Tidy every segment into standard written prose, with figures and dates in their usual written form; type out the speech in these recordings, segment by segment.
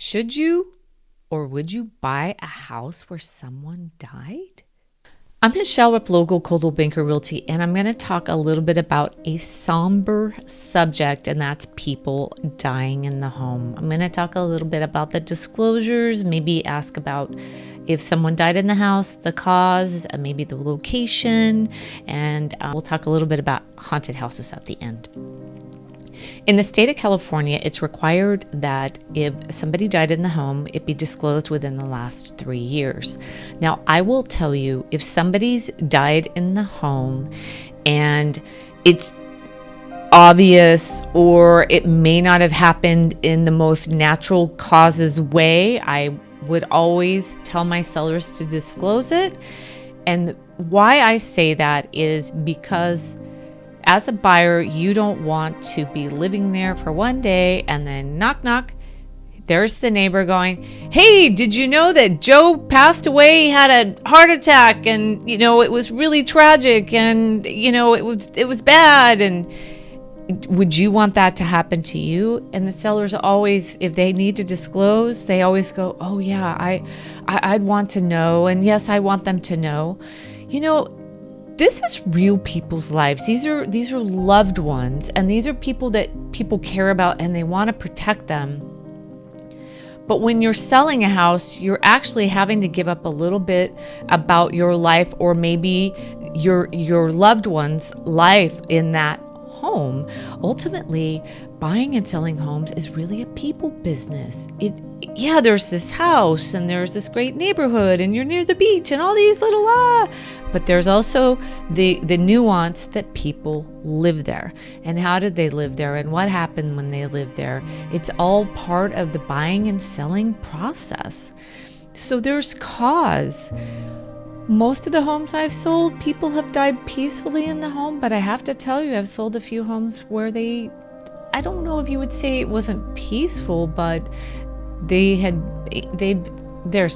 Should you or would you buy a house where someone died? I'm Michele Replogle, Coldwell Banker Realty, and I'm going to talk a little bit about a somber subject, and that's people dying in the home. I'm going to talk a little bit about the disclosures, maybe ask about if someone died in the house, the cause, maybe the location, and we'll talk a little bit about haunted houses at the end. In the state of California, it's required that if somebody died in the home, it be disclosed within the last 3 years. Now, I will tell you, if somebody's died in the home and it's obvious or it may not have happened in the most natural causes way, I would always tell my sellers to disclose it. And why I say that is because as a buyer, you don't want to be living there for one day and then knock, knock. There's the neighbor going, "Hey, did you know that Joe passed away? He had a heart attack and, it was really tragic and, it was bad." And would you want that to happen to you? And the sellers always, if they need to disclose, they always go, "Oh yeah, I'd want to know. And yes, I want them to know." This is real people's lives. These are loved ones, and these are people that people care about and they want to protect them. But when you're selling a house, you're actually having to give up a little bit about your life, or maybe your loved one's life in that home. Ultimately, buying and selling homes is really a people business. There's this house and there's this great neighborhood and you're near the beach and all these little but there's also the nuance that people live there, and how did they live there and what happened when they lived there. It's all part of the buying and selling process. So there's cause. Most of the homes I've sold, people have died peacefully in the home, but I have to tell you, I've sold a few homes where I don't know if you would say it wasn't peaceful, but there's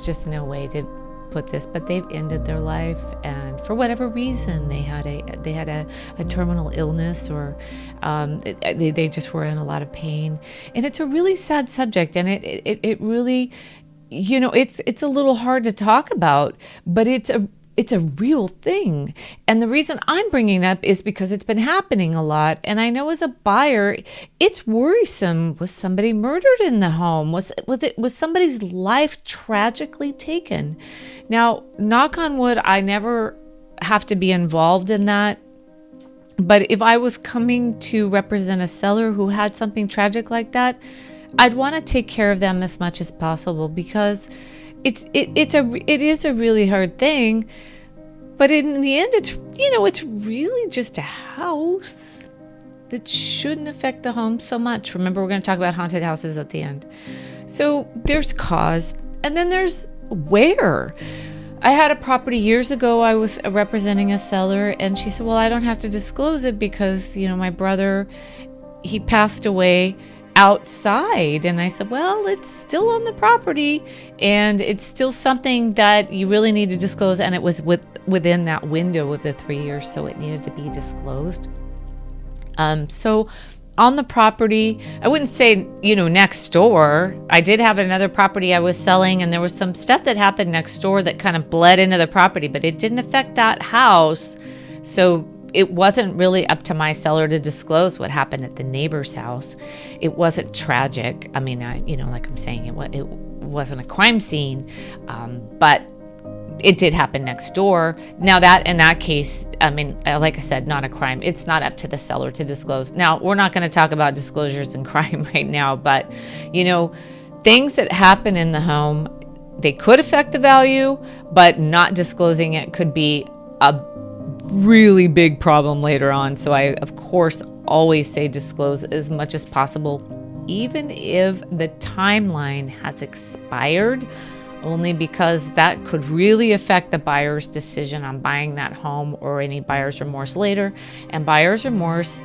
just no way to put this, but they've ended their life, and for whatever reason, they had a terminal illness, or they just were in a lot of pain. And it's a really sad subject, and it really, it's a little hard to talk about, but it's a real thing. And the reason I'm bringing it up is because it's been happening a lot. And I know as a buyer, it's worrisome. Was somebody murdered in the home? Was somebody's life tragically taken? Now, knock on wood, I never have to be involved in that. But if I was coming to represent a seller who had something tragic like that, I'd want to take care of them as much as possible, because it is a really hard thing, but in the end, it's really just a house that shouldn't affect the home so much. Remember, we're going to talk about haunted houses at the end. So there's cause, and then there's where. I had a property years ago. I was representing a seller, and she said, "Well, I don't have to disclose it because, my brother, he passed away outside." And I said, "Well, it's still on the property, and it's still something that you really need to disclose." And it was within that window of the 3 years, so it needed to be disclosed. So on the property, I wouldn't say, next door. I did have another property I was selling, and there was some stuff that happened next door that kind of bled into the property, but it didn't affect that house. So it wasn't really up to my seller to disclose what happened at the neighbor's house. It wasn't tragic. I mean, like I'm saying, it wasn't a crime scene, but it did happen next door. Now that, in that case, I mean, like I said, not a crime. It's not up to the seller to disclose. Now, we're not going to talk about disclosures and crime right now, but, things that happen in the home, they could affect the value, but not disclosing it could be a really big problem later on. So I, of course, always say disclose as much as possible, even if the timeline has expired, only because that could really affect the buyer's decision on buying that home, or any buyer's remorse later. And buyer's remorse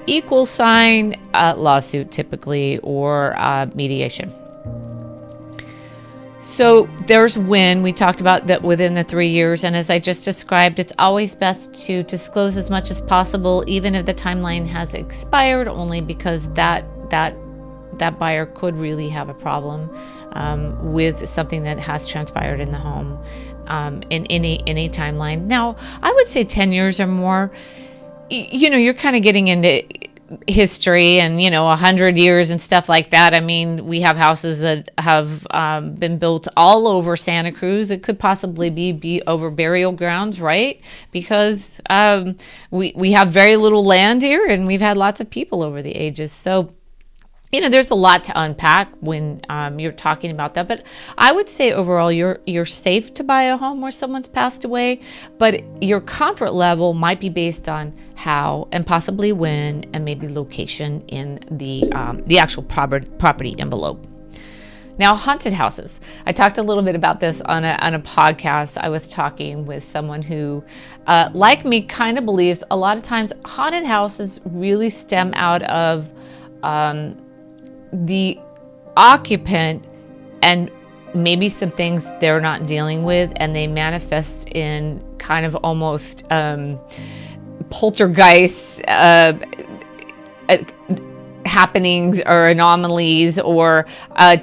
equals sign lawsuit typically, or mediation. So there's when we talked about that within the 3 years. And as I just described, it's always best to disclose as much as possible, even if the timeline has expired, only because that that buyer could really have a problem with something that has transpired in the home in any timeline. Now, I would say 10 years or more. You're kind of getting into history and 100 years and stuff like that. I mean, we have houses that have been built all over Santa Cruz. It could possibly be over burial grounds, right? Because we have very little land here, and we've had lots of people over the ages. So there's a lot to unpack when you're talking about that. But I would say overall, you're safe to buy a home where someone's passed away, but your comfort level might be based on how and possibly when and maybe location in the actual property envelope. Now, haunted houses. I talked a little bit about this on a podcast. I was talking with someone who, like me, kind of believes a lot of times haunted houses really stem out of the occupant and maybe some things they're not dealing with, and they manifest in kind of almost poltergeist happenings or anomalies, or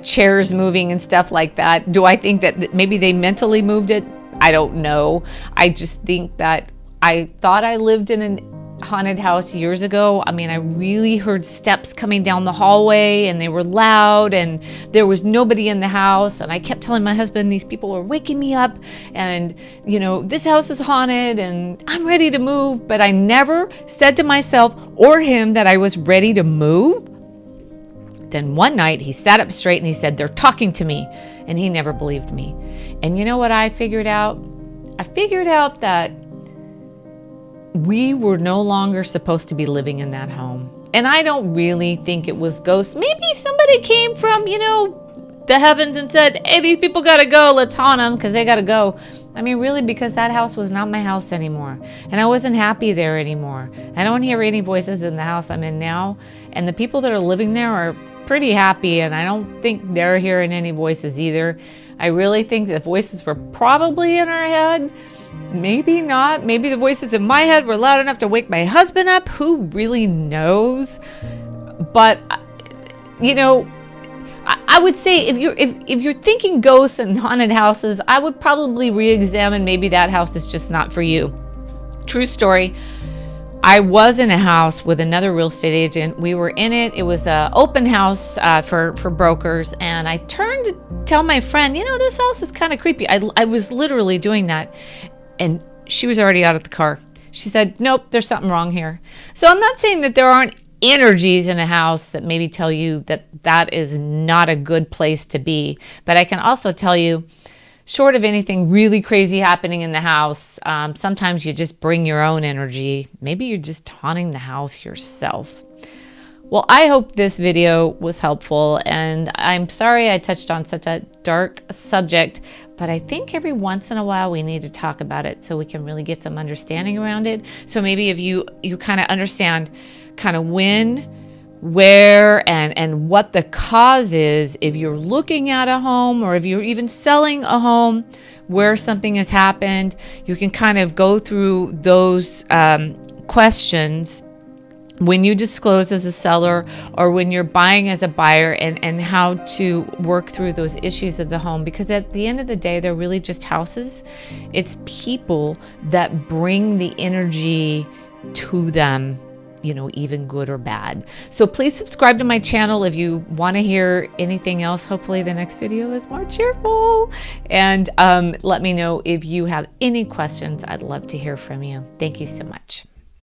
chairs moving and stuff like that. Do I think that maybe they mentally moved it? I don't know. I just think that I thought I lived in an haunted house years ago. I mean, I really heard steps coming down the hallway, and they were loud, and there was nobody in the house, and I kept telling my husband these people were waking me up, and this house is haunted and I'm ready to move. But I never said to myself or him that I was ready to move. Then one night he sat up straight and he said, "They're talking to me," and he never believed me. And you know what I figured out? I figured out that we were no longer supposed to be living in that home. And I don't really think it was ghosts. Maybe somebody came from, the heavens and said, "Hey, these people got to go. Let's haunt them because they got to go." I mean, really, because that house was not my house anymore. And I wasn't happy there anymore. I don't hear any voices in the house I'm in now. And the people that are living there are pretty happy. And I don't think they're hearing any voices either. I really think the voices were probably in our head. Maybe not. Maybe the voices in my head were loud enough to wake my husband up. Who really knows? But, I would say if you're thinking ghosts and haunted houses, I would probably re-examine maybe that house is just not for you. True story. I was in a house with another real estate agent. We were in it. It was an open house for brokers. And I turned to tell my friend, this house is kind of creepy. I was literally doing that. And she was already out of the car. She said, "Nope, there's something wrong here." So I'm not saying that there aren't energies in a house that maybe tell you that that is not a good place to be. But I can also tell you, short of anything really crazy happening in the house, sometimes you just bring your own energy. Maybe you're just haunting the house yourself. Well, I hope this video was helpful, and I'm sorry I touched on such a dark subject, but I think every once in a while we need to talk about it so we can really get some understanding around it. So maybe if you kind of understand kind of when, where, and what the cause is, if you're looking at a home or if you're even selling a home where something has happened, you can kind of go through those questions when you disclose as a seller or when you're buying as a buyer, and how to work through those issues of the home. Because at the end of the day, they're really just houses. It's people that bring the energy to them, even good or bad. So please subscribe to my channel if you want to hear anything else. Hopefully the next video is more cheerful. And let me know if you have any questions. I'd love to hear from you. Thank you so much.